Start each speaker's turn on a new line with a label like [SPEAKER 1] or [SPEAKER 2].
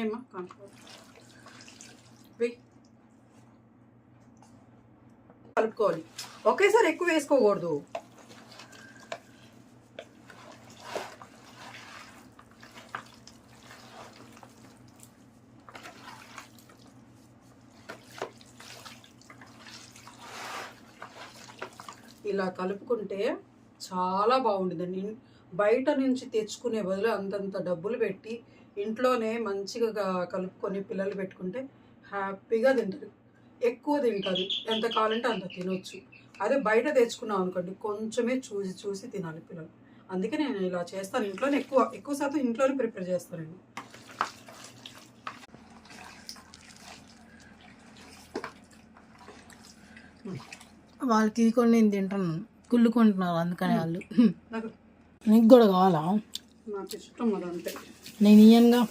[SPEAKER 1] ఏమ్మా కలుపుకోవాలి. ఒకేసారి ఎక్కువ వేసుకోకూడదు. ఇలా కలుపుకుంటే చాలా బాగుంటుందండి. బయట నుంచి తెచ్చుకునే బదులు అంతంత డబ్బులు పెట్టి ఇంట్లోనే మంచిగా కలుపుకొని పిల్లలు పెట్టుకుంటే హ్యాపీగా తింటారు. ఎక్కువ తింటారు, ఎంత కావాలంటే అంత తినొచ్చు. అదే బయట తెచ్చుకున్నాం అనుకోండి, కొంచెమే చూసి చూసి తినాలి పిల్లలు. అందుకే నేను ఇలా చేస్తాను. ఇంట్లోనే ఎక్కువ శాతం ఇంట్లోనే ప్రిపేర్ చేస్తానండి.
[SPEAKER 2] వాళ్ళకి కొన్ని నేను తింటాను, కుళ్ళుకుంటున్నారు అందుకని వాళ్ళు. నీకు కూడా కావాలా?
[SPEAKER 1] నాకు ఇష్టం అదంటే.
[SPEAKER 2] నేను ఇయ్యనుగా.